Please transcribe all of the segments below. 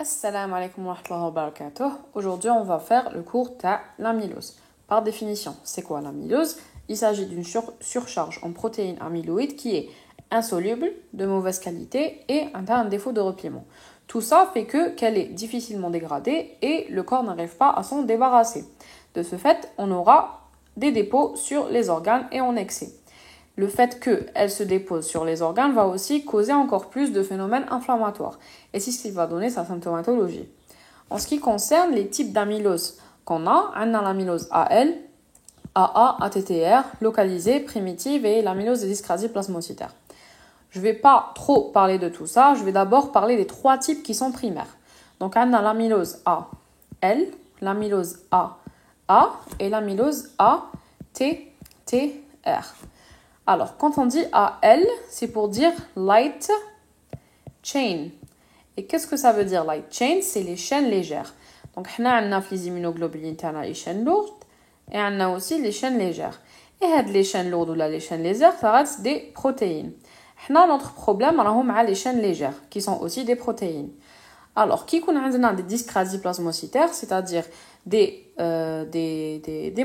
Assalamu alaikum wa rahmatullahi wa barakatuh. Aujourd'hui, on va faire le cours de l'amylose. Par définition, c'est quoi l'amylose? Il s'agit d'une surcharge en protéines amyloïdes qui est insoluble, de mauvaise qualité et a un défaut de repliement. Tout ça fait qu'elle est difficilement dégradée et le corps n'arrive pas à s'en débarrasser. De ce fait, on aura des dépôts sur les organes et en excès. Le fait qu'elle se dépose sur les organes va aussi causer encore plus de phénomènes inflammatoires. Et c'est ce qui va donner sa symptomatologie. En ce qui concerne les types d'amylose qu'on a, on a l'amylose AL, AA, ATTR, localisée, primitive et l'amylose des dyscrasies plasmocytaires. Je ne vais pas trop parler de tout ça, je vais d'abord parler des trois types qui sont primaires. Donc on a l'amylose AL, l'amylose AA et l'amylose ATTR. Alors, quand on dit AL, c'est pour dire light chain. Et qu'est-ce que ça veut dire light chain? C'est les chaînes légères. Donc, on a les immunoglobulines, les chaînes lourdes, et on a aussi les chaînes légères. Et les chaînes lourdes ou les chaînes légères, ça reste des protéines. On a notre problème avec les chaînes légères, qui sont aussi des protéines. Alors, qui a des dyscrasies plasmocytaires, c'est-à-dire des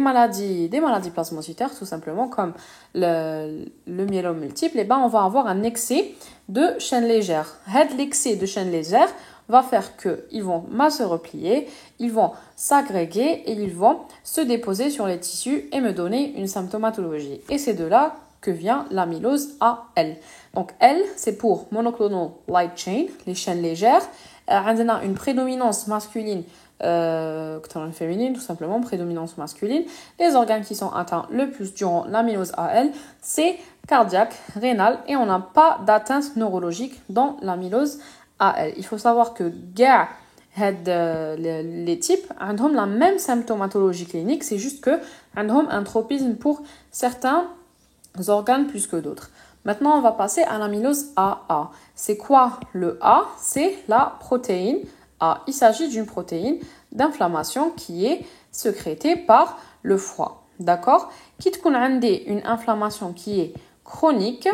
maladies plasmocytaires, tout simplement, comme le myélome multiple, et ben, on va avoir un excès de chaînes légères. L'excès de chaînes légères va faire qu'ils vont mal se replier, ils vont s'agréger et ils vont se déposer sur les tissus et me donner une symptomatologie. Et c'est de là que vient l'amylose AL. Donc, L, c'est pour monoclonal light chain, les chaînes légères. On a une prédominance masculine, féminine, tout simplement, prédominance masculine. Les organes qui sont atteints le plus durant l'amylose AL, c'est cardiaque, rénal, et on n'a pas d'atteinte neurologique dans l'amylose AL. Il faut savoir que les types ont la même symptomatologie clinique, c'est juste que ont un tropisme pour certains organes plus que d'autres. Maintenant, on va passer à l'amylose AA. C'est quoi le A? C'est la protéine A. Il s'agit d'une protéine d'inflammation qui est sécrétée par le foie. D'accord? Quitte qu'on a une inflammation qui est chronique,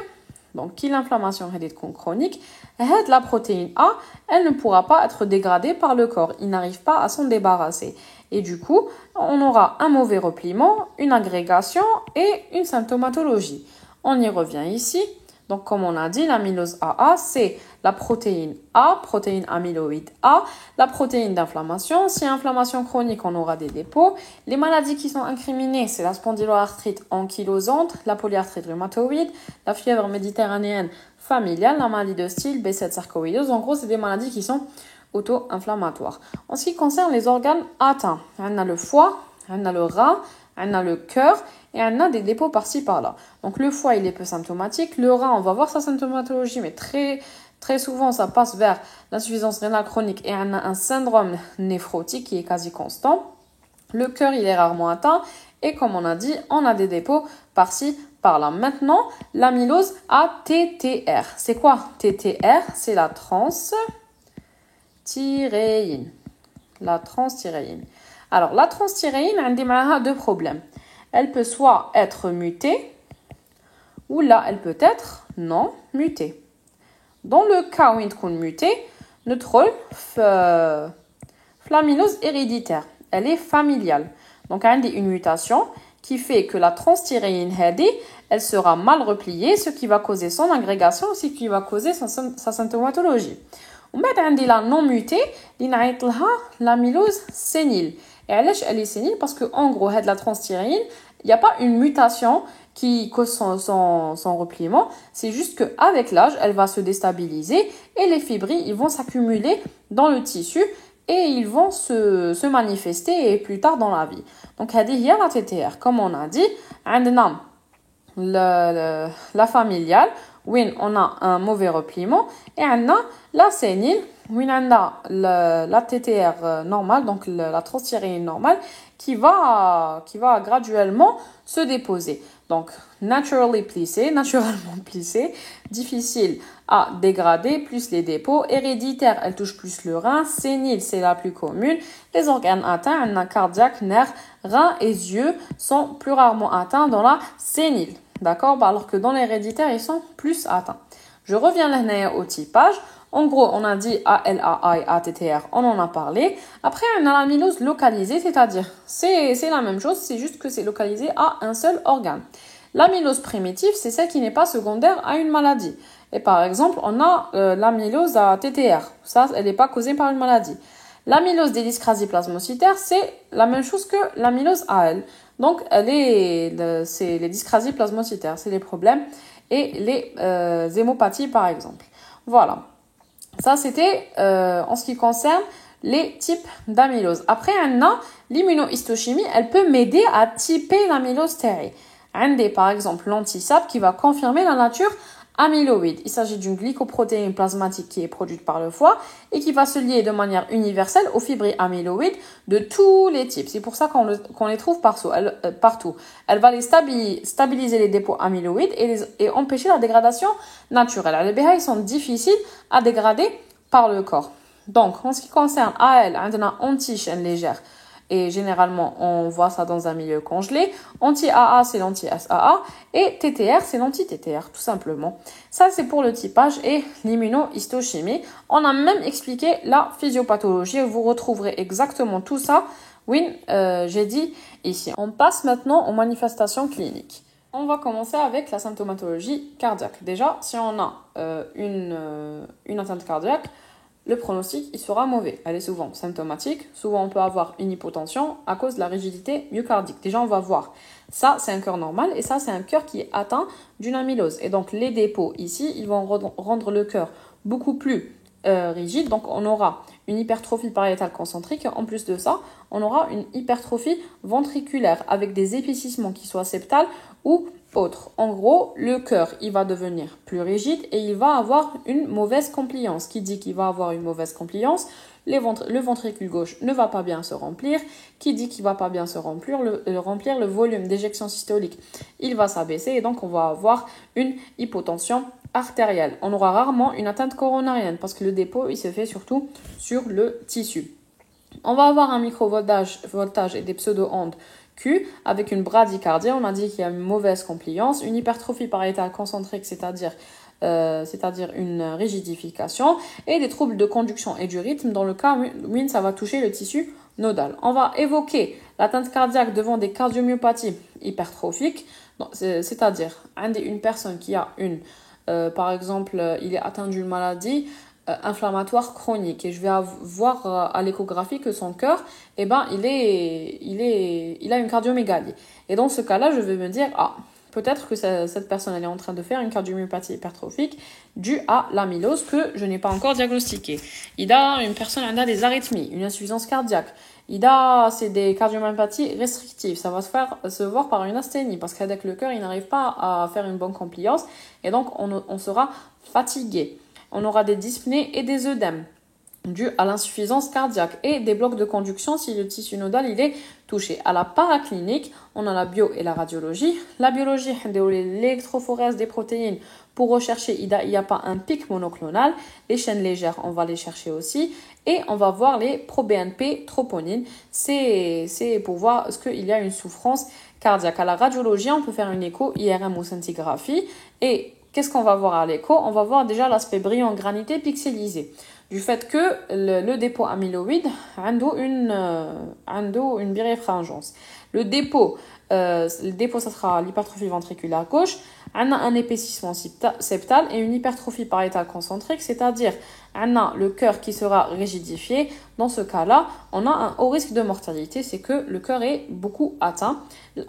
donc qui l'inflammation est chronique, la protéine A, elle ne pourra pas être dégradée par le corps. Il n'arrive pas à s'en débarrasser. Et du coup, on aura un mauvais repliement, une agrégation et une symptomatologie. On y revient ici. Donc, comme on a dit, l'amylose AA, c'est la protéine A, protéine amyloïde A, la protéine d'inflammation. Si inflammation chronique, on aura des dépôts. Les maladies qui sont incriminées, c'est la spondyloarthrite ankylosante, la polyarthrite rhumatoïde, la fièvre méditerranéenne familiale, la maladie de style, B7 sarcoïdose. En gros, c'est des maladies qui sont auto-inflammatoires. En ce qui concerne les organes atteints, on a le foie, on a le rein, on a le cœur et on a des dépôts par-ci par-là. Donc le foie, il est peu symptomatique. Le rein, on va voir sa symptomatologie, mais très souvent, ça passe vers l'insuffisance rénale chronique et on a un syndrome néphrotique qui est quasi constant. Le cœur, il est rarement atteint. Et comme on a dit, on a des dépôts par-ci, par-là. Maintenant, l'amylose ATTR. C'est quoi TTR? C'est la transthyréine. La transthyréine. Alors, la transthyréine, elle a deux problèmes. Elle peut soit être mutée, ou là, elle peut être non mutée. Dans le cas où elle est mutée, notre rôle, l'amylose héréditaire, elle est familiale. Donc, elle a une mutation qui fait que la transthyréine, elle sera mal repliée, ce qui va causer son agrégation, ce qui va causer sa symptomatologie. On met la non mutée, l'amylose sénile. Et elle est sénile parce qu'en gros, la transthyréine, il n'y a pas une mutation qui cause son repliement. C'est juste qu'avec l'âge, elle va se déstabiliser et les fibrilles ils vont s'accumuler dans le tissu et ils vont se manifester plus tard dans la vie. Donc, il y a la TTR. Comme on a dit, on a la familiale, où on a un mauvais repliement, et on a la sénile, où on a la TTR normale, donc la transthyréine normale, qui va graduellement se déposer. Donc, naturellement plissé, difficile à dégrader, plus les dépôts. Héréditaire, elle touche plus le rein. Sénile, c'est la plus commune. Les organes atteints, on a cardiaque, nerfs, reins et yeux sont plus rarement atteints dans la sénile. D'accord? Alors que dans l'héréditaire, ils sont plus atteints. Je reviens là au typage. En gros, on a dit ALA et ATTR, on en a parlé. Après, on a l'amylose localisée, c'est-à-dire, c'est la même chose, c'est juste que c'est localisé à un seul organe. L'amylose primitive, c'est celle qui n'est pas secondaire à une maladie. Et par exemple, on a l'amylose ATTR. Ça, elle n'est pas causée par une maladie. L'amylose des dyscrasies plasmocytaires, c'est la même chose que l'amylose AL. Donc, c'est les dyscrasies plasmocytaires, c'est les problèmes et les hémopathies, par exemple. Voilà. Ça, c'était en ce qui concerne les types d'amylose. Après, on a l'immunohistochimie, elle peut m'aider à typer l'amylose stérile. Par exemple, l'anti-SAP qui va confirmer la nature amyloïde. Il s'agit d'une glycoprotéine plasmatique qui est produite par le foie et qui va se lier de manière universelle aux fibres amyloïdes de tous les types. C'est pour ça qu'on les trouve partout. Elle va les stabiliser les dépôts amyloïdes et empêcher la dégradation naturelle. Les BH sont difficiles à dégrader par le corps. Donc, en ce qui concerne AL, on a anti-chaîne légère. Et généralement, on voit ça dans un milieu congelé. Anti-AA, c'est l'anti-SAA. Et TTR, c'est l'anti-TTR, tout simplement. Ça, c'est pour le typage et l'immunohistochimie. On a même expliqué la physiopathologie. Vous retrouverez exactement tout ça. Oui, j'ai dit ici. On passe maintenant aux manifestations cliniques. On va commencer avec la symptomatologie cardiaque. Déjà, si on a une atteinte cardiaque, le pronostic, il sera mauvais. Elle est souvent symptomatique. Souvent, on peut avoir une hypotension à cause de la rigidité myocardique. Déjà, on va voir. Ça, c'est un cœur normal et ça, c'est un cœur qui est atteint d'une amylose. Et donc, les dépôts ici, ils vont rendre le cœur beaucoup plus rigide. Donc, on aura une hypertrophie pariétale concentrique. En plus de ça, on aura une hypertrophie ventriculaire avec des épaississements qui soient septales ou autres. En gros, le cœur, il va devenir plus rigide et il va avoir une mauvaise compliance. Qui dit qu'il va avoir une mauvaise compliance, le ventricule gauche ne va pas bien se remplir. Qui dit qu'il va pas bien se remplir, le volume d'éjection systolique, il va s'abaisser et donc on va avoir une hypotension artérielle. On aura rarement une atteinte coronarienne parce que le dépôt, il se fait surtout sur le tissu. On va avoir un microvoltage et des pseudo-ondes Q avec une bradycardie. On a dit qu'il y a une mauvaise compliance, une hypertrophie pariétale concentrique, c'est-à-dire une rigidification et des troubles de conduction et du rythme. Dans le cas où ça va toucher le tissu nodal. On va évoquer l'atteinte cardiaque devant des cardiomyopathies hypertrophiques, c'est-à-dire une personne qui a par exemple, il est atteint d'une maladie inflammatoire chronique et je vais voir à l'échographie que son cœur, il a une cardiomégalie. Et dans ce cas-là, je vais me dire, peut-être que cette personne elle est en train de faire une cardiomyopathie hypertrophique due à l'amylose que je n'ai pas encore diagnostiquée. Une personne a des arythmies, une insuffisance cardiaque. C'est des cardiomyopathies restrictives. Ça va se voir par une asthénie parce qu'avec le cœur, il n'arrive pas à faire une bonne compliance et donc on sera fatigué. On aura des dyspnées et des œdèmes dus à l'insuffisance cardiaque et des blocs de conduction si le tissu nodal il est touché. À la paraclinique, on a la bio et la radiologie. La biologie, l'électrophorèse des protéines pour rechercher il n'y a pas un pic monoclonal. Les chaînes légères, on va les chercher aussi. Et on va voir les pro-BNP troponines. C'est pour voir est-ce qu'il y a une souffrance cardiaque. À la radiologie, on peut faire une écho, IRM ou scintigraphie. Et qu'est-ce qu'on va voir à l'écho? On va voir déjà l'aspect brillant, granité, pixelisé. Du fait que le dépôt amyloïde a une birefringence. Le dépôt, ça sera l'hypertrophie ventriculaire gauche. On a un épaississement septal et une hypertrophie pariétale concentrique, c'est-à-dire on a le cœur qui sera rigidifié. Dans ce cas-là, on a un haut risque de mortalité, c'est que le cœur est beaucoup atteint.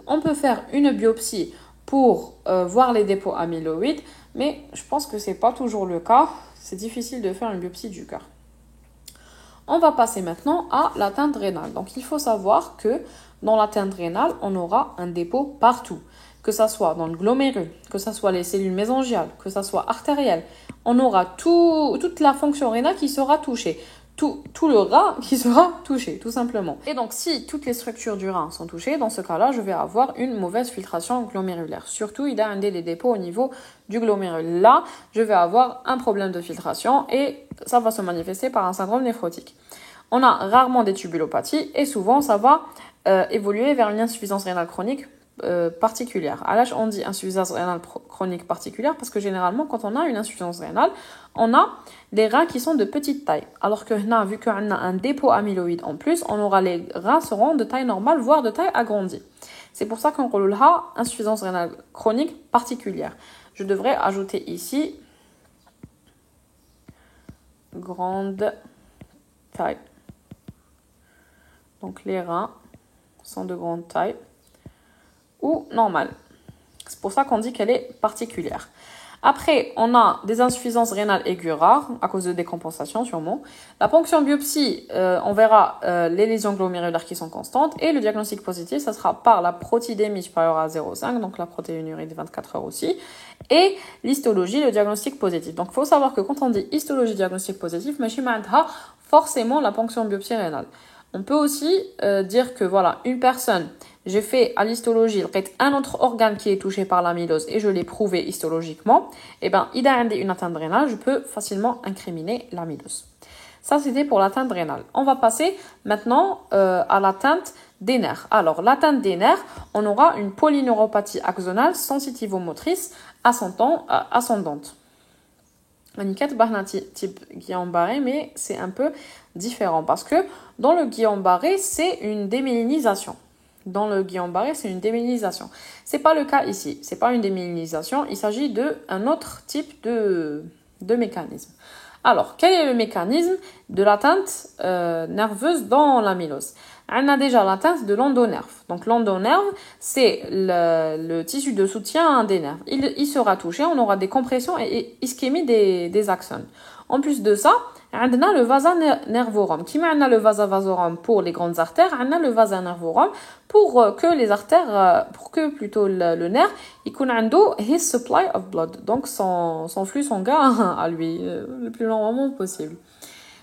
On peut faire une biopsie pour voir les dépôts amyloïdes, mais je pense que ce n'est pas toujours le cas. C'est difficile de faire une biopsie du cœur. On va passer maintenant à l'atteinte rénale. Donc, il faut savoir que dans l'atteinte rénale, on aura un dépôt partout. Que ça soit dans le glomérule, que ça soit les cellules mésangiales, que ça soit artérielle. On aura toute la fonction rénale qui sera touchée. Tout le rein qui sera touché, tout simplement. Et donc, si toutes les structures du rein sont touchées, dans ce cas-là, je vais avoir une mauvaise filtration glomérulaire. Surtout, il y a des dépôts au niveau du glomérule. Là, je vais avoir un problème de filtration et ça va se manifester par un syndrome néphrotique. On a rarement des tubulopathies et souvent, ça va évoluer vers une insuffisance rénale chronique particulière. Alors, on dit insuffisance rénale chronique particulière parce que généralement, quand on a une insuffisance rénale, on a des reins qui sont de petite taille. Alors que là, vu qu'on a un dépôt amyloïde en plus, on aura les reins seront de taille normale, voire de taille agrandie. C'est pour ça qu'on relève insuffisance rénale chronique particulière. Je devrais ajouter ici grande taille. Donc les reins sont de grande taille ou normale. C'est pour ça qu'on dit qu'elle est particulière. Après, on a des insuffisances rénales aiguës rares, à cause de décompensation sûrement. La ponction biopsie, on verra les lésions glomérulaires qui sont constantes. Et le diagnostic positif, ça sera par la protidémie supérieure à 0,5, donc la protéinurie de 24 heures aussi. Et l'histologie, le diagnostic positif. Donc, il faut savoir que quand on dit histologie, diagnostic positif, mais forcément la ponction biopsie rénale. On peut aussi dire que voilà, une personne, j'ai fait à l'histologie un autre organe qui est touché par l'amylose et je l'ai prouvé histologiquement, et bien, il a une atteinte rénale, je peux facilement incriminer l'amylose. Ça, c'était pour l'atteinte rénale. On va passer maintenant à l'atteinte des nerfs. Alors, l'atteinte des nerfs, on aura une polyneuropathie axonale sensitivo-motrice ascendante. Aniket type Guillain-Barré, mais c'est un peu différent parce que dans le Guillain-Barré, c'est une démyélinisation. C'est pas le cas ici. C'est pas une démyélinisation. Il s'agit d'un autre type de mécanisme. Alors, quel est le mécanisme de l'atteinte nerveuse dans l'amylose? On a déjà l'atteinte de l'endonerve. Donc, l'endonerve, c'est le tissu de soutien des nerfs. Il sera touché, on aura des compressions et ischémie des axones. En plus de ça, on a le vasa nervorum. Qui on a le vasa vasorum pour les grandes artères, on a le vasa nervorum pour que les artères, pour que plutôt le nerf, il connaît his supply of blood. Donc, son flux sanguin à lui, le plus longuement possible.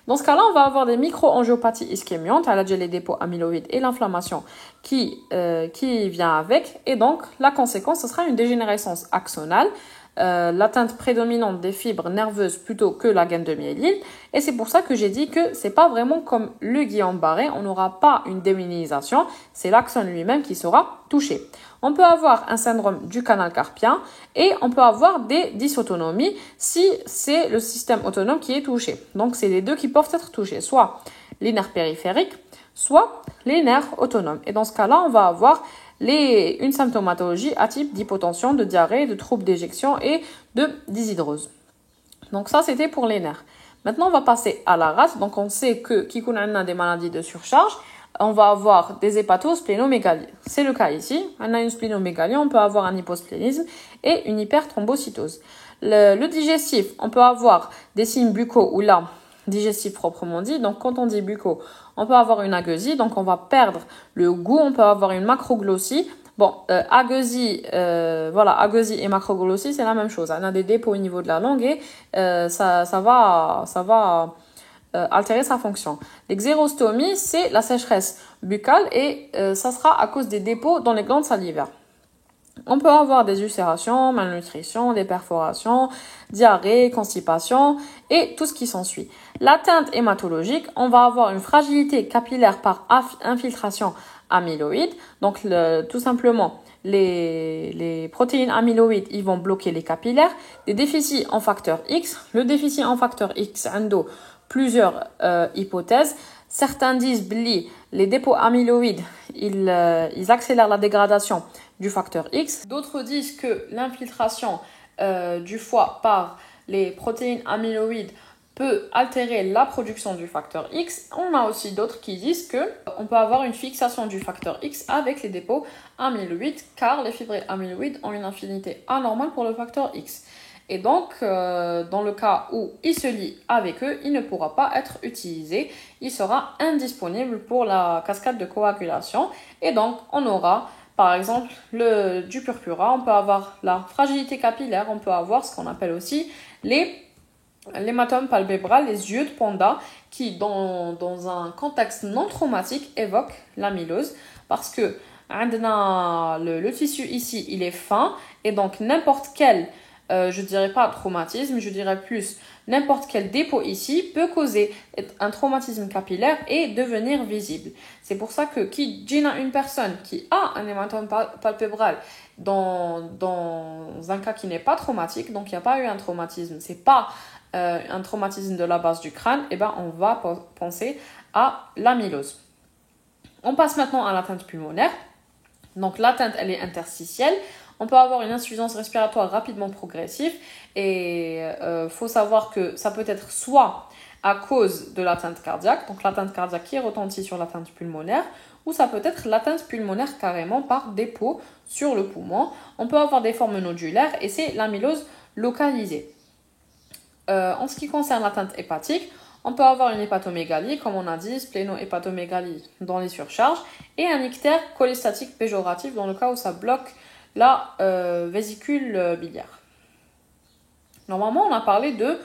Dans ce cas-là, on va avoir des micro-angiopathies ischémiantes, à la les dépôts amyloïdes et l'inflammation qui vient avec. Et donc, la conséquence, ce sera une dégénérescence axonale, l'atteinte prédominante des fibres nerveuses plutôt que la gaine de myéline. Et c'est pour ça que j'ai dit que c'est pas vraiment comme le Guillain-Barré, on n'aura pas une démyélinisation, c'est l'axone lui-même qui sera touché. On peut avoir un syndrome du canal carpien et on peut avoir des dysautonomies si c'est le système autonome qui est touché. Donc, c'est les deux qui peuvent être touchés, soit les nerfs périphériques, soit les nerfs autonomes. Et dans ce cas-là, on va avoir une symptomatologie à type d'hypotension, de diarrhée, de troubles d'éjection et de dyshydrose. Donc ça, c'était pour les nerfs. Maintenant, on va passer à la race. Donc, on sait que qui a des maladies de surcharge, on va avoir des hépatosplénomégalies. C'est le cas ici. On a une splénomégalie, on peut avoir un hyposplénisme et une hyperthrombocytose. Le digestif, on peut avoir des signes buccaux ou là, digestif proprement dit. Donc, quand on dit buccaux, on peut avoir une agueusie, donc on va perdre le goût, on peut avoir une macroglossie. Bon, agueusie et macroglossie, c'est la même chose. On a des dépôts au niveau de la langue et ça va altérer sa fonction. L'exérostomie, c'est la sécheresse buccale et ça sera à cause des dépôts dans les glandes salivaires. On peut avoir des ulcérations, malnutrition, des perforations, diarrhée, constipation et tout ce qui s'ensuit. L'atteinte hématologique, on va avoir une fragilité capillaire par infiltration amyloïde. Donc, tout simplement, les protéines amyloïdes, ils vont bloquer les capillaires. Des déficits en facteur X. Le déficit en facteur X, endo, plusieurs hypothèses. Certains disent que les dépôts amyloïdes, ils accélèrent la dégradation du facteur X. D'autres disent que l'infiltration du foie par les protéines amyloïdes peut altérer la production du facteur X. On a aussi d'autres qui disent que on peut avoir une fixation du facteur X avec les dépôts amyloïdes car les fibres amyloïdes ont une affinité anormale pour le facteur X. Et donc, dans le cas où il se lie avec eux, il ne pourra pas être utilisé. Il sera indisponible pour la cascade de coagulation. Et donc, on aura, par exemple, du purpura. On peut avoir la fragilité capillaire. On peut avoir ce qu'on appelle aussi l'hématome palpébral, les yeux de panda, qui, dans un contexte non traumatique, évoquent l'amylose. Parce que le tissu ici, il est fin. Et donc, n'importe quel je dirais pas traumatisme, je dirais plus n'importe quel dépôt ici peut causer un traumatisme capillaire et devenir visible. C'est pour ça que qui Gina, une personne qui a un hématome palpébral dans un cas qui n'est pas traumatique, donc il n'y a pas eu un traumatisme, c'est pas un traumatisme de la base du crâne, et ben on va penser à l'amylose. On passe maintenant à l'atteinte pulmonaire. Donc l'atteinte, elle est interstitielle. On peut avoir une insuffisance respiratoire rapidement progressive et faut savoir que ça peut être soit à cause de l'atteinte cardiaque, donc l'atteinte cardiaque qui est retentie sur l'atteinte pulmonaire, ou ça peut être l'atteinte pulmonaire carrément par dépôt sur le poumon. On peut avoir des formes nodulaires et c'est l'amylose localisée. En ce qui concerne l'atteinte hépatique, on peut avoir une hépatomégalie, comme on a dit, splénohépatomégalie dans les surcharges, et un ictère cholestatique péjoratif dans le cas où ça bloque la vésicule biliaire. Normalement, on a parlé de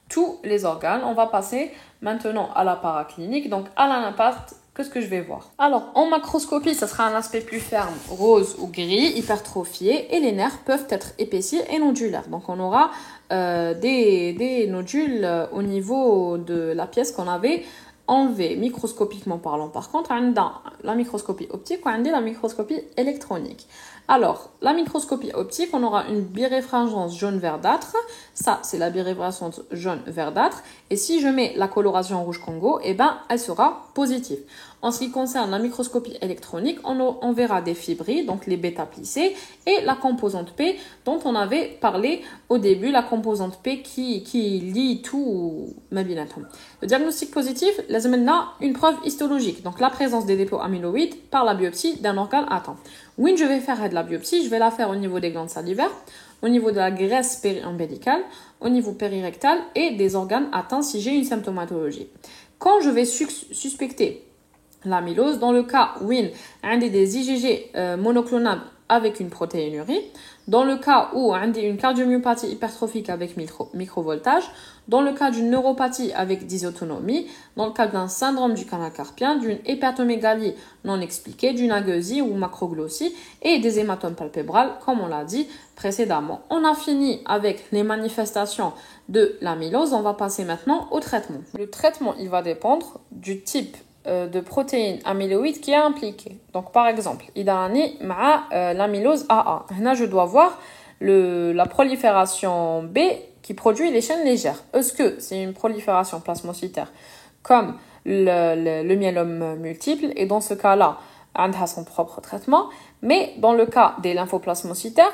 tous les organes. On va passer maintenant à la paraclinique, donc à l'impact. Qu'est-ce que je vais voir? Alors, en macroscopie, ça sera un aspect plus ferme, rose ou gris, hypertrophié, et les nerfs peuvent être épaissis et nodulaires. Donc, on aura des nodules au niveau de la pièce qu'on avait enlevée, microscopiquement parlant. Par contre, on a la microscopie optique ou la microscopie électronique. Alors, la microscopie optique, on aura une biréfringence jaune verdâtre. Ça, c'est la biréfringence jaune verdâtre. Et si je mets la coloration rouge Congo, eh ben, elle sera positive. En ce qui concerne la microscopie électronique, on verra des fibrilles, donc les bêta-plissés, et la composante P dont on avait parlé au début, la composante P qui lie tout ma binatome. Le diagnostic positif, là, maintenant, une preuve histologique, donc la présence des dépôts amyloïdes par la biopsie d'un organe atteint. Oui, je vais faire de la biopsie, je vais la faire au niveau des glandes salivaires, au niveau de la graisse péri-ombélicale, au niveau périrectal et des organes atteints si j'ai une symptomatologie. Quand je vais suspecter l'amylose, dans le cas où il y a des IgG monoclonables avec une protéinurie, dans le cas où il y a une cardiomyopathie hypertrophique avec microvoltage, dans le cas d'une neuropathie avec dysautonomie, dans le cas d'un syndrome du canal carpien, d'une hépatomégalie non expliquée, d'une agueusie ou macroglossie et des hématomes palpébrales, comme on l'a dit précédemment. On a fini avec les manifestations de l'amylose, on va passer maintenant au traitement. Le traitement, il va dépendre du type de protéines amyloïdes qui est impliquée. Donc par exemple, idani ma l'amylose AA. Là, je dois voir la prolifération B qui produit les chaînes légères. Est-ce que c'est une prolifération plasmocytaire comme le myélome multiple? Et dans ce cas-là, elle a son propre traitement. Mais dans le cas des lymphoplasmocytaires,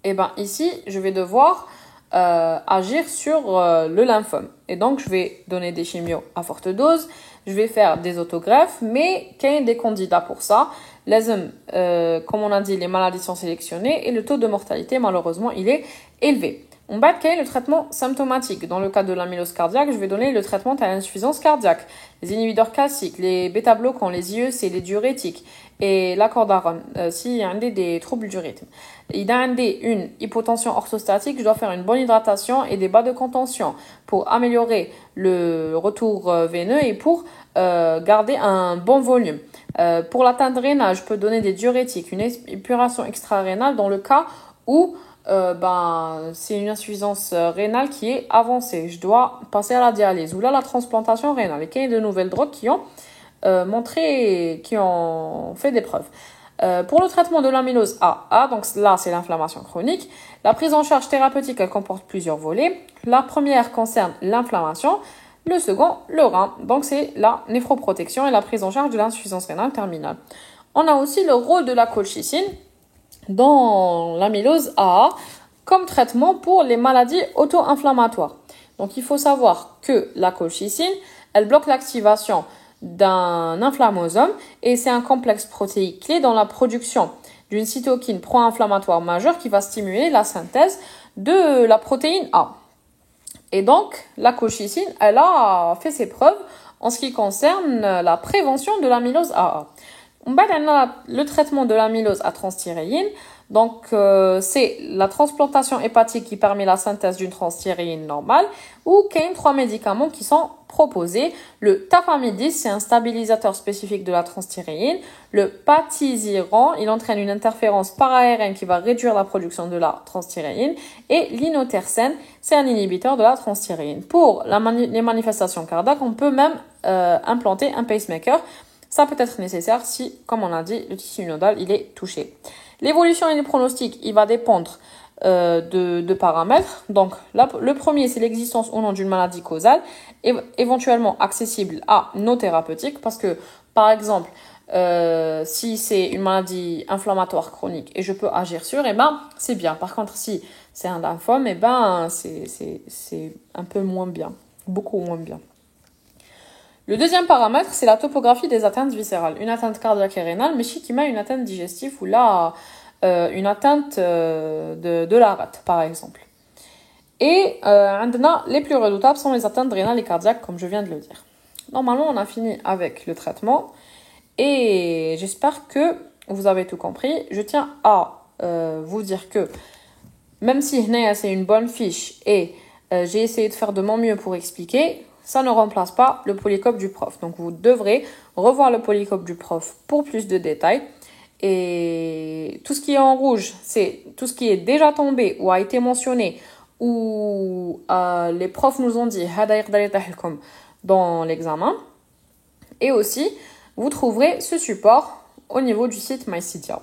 eh ben ici, je vais devoir agir sur le lymphome. Et donc, je vais donner des chimios à forte dose, je vais faire des autogreffes, mais qu'il y ait des candidats pour ça. Comme on a dit, les maladies sont sélectionnées et le taux de mortalité, malheureusement, il est élevé. On bat quel est le traitement symptomatique. Dans le cas de l'amylose cardiaque, je vais donner le traitement à l'insuffisance cardiaque, les inhibiteurs calciques, les bêta-bloquants, les IEC, les diurétiques et l'accordarone, s'il y a des troubles du rythme. Il y a une hypotension orthostatique, je dois faire une bonne hydratation et des bas de contention pour améliorer le retour veineux et pour garder un bon volume. Pour l'atteinte rénale, je peux donner des diurétiques, une épuration extra-rénale dans le cas où c'est une insuffisance rénale qui est avancée. Je dois passer à la dialyse ou là la transplantation rénale. Et qu'il y a de nouvelles drogues qui ont qui ont fait des preuves. Pour le traitement de l'amylose AA, donc là c'est l'inflammation chronique, la prise en charge thérapeutique elle comporte plusieurs volets. La première concerne l'inflammation, le second le rein, donc c'est la néphroprotection et la prise en charge de l'insuffisance rénale terminale. On a aussi le rôle de la colchicine dans l'amylose AA comme traitement pour les maladies auto-inflammatoires. Donc il faut savoir que la colchicine, elle bloque l'activation d'un inflammosome et c'est un complexe protéique clé dans la production d'une cytokine pro-inflammatoire majeure qui va stimuler la synthèse de la protéine A. Et donc, la colchicine, elle a fait ses preuves en ce qui concerne la prévention de l'amylose AA. On a le traitement de l'amylose à transthyréine. Donc, c'est la transplantation hépatique qui permet la synthèse d'une transthyréine normale ou qu'il y a 3 médicaments qui sont proposés. Le tafamidis, c'est un stabilisateur spécifique de la transthyréine. Le patisiran, il entraîne une interférence para-ARN qui va réduire la production de la transthyréine. Et l'inotersen, c'est un inhibiteur de la transthyréine. Pour les manifestations cardiaques, on peut même implanter un pacemaker. Ça peut être nécessaire si, comme on l'a dit, le tissu nodal il est touché. L'évolution et le pronostic, il va dépendre de paramètres. Donc, le premier, c'est l'existence ou non d'une maladie causale, éventuellement accessible à nos thérapeutiques, parce que, par exemple, si c'est une maladie inflammatoire chronique et je peux agir sur, eh ben, c'est bien. Par contre, si c'est un lymphome, eh ben, c'est un peu moins bien, beaucoup moins bien. Le deuxième paramètre, c'est la topographie des atteintes viscérales. Une atteinte cardiaque et rénale, mais qui met une atteinte digestive ou là, une atteinte de la rate, par exemple. Et les plus redoutables sont les atteintes rénales et cardiaques, comme je viens de le dire. Normalement, on a fini avec le traitement et j'espère que vous avez tout compris. Je tiens à vous dire que même si c'est une bonne fiche et j'ai essayé de faire de mon mieux pour expliquer, ça ne remplace pas le polycope du prof. Donc, vous devrez revoir le polycope du prof pour plus de détails. Et tout ce qui est en rouge, c'est tout ce qui est déjà tombé ou a été mentionné ou les profs nous ont dit dans l'examen. Et aussi, vous trouverez ce support au niveau du site MyCitia.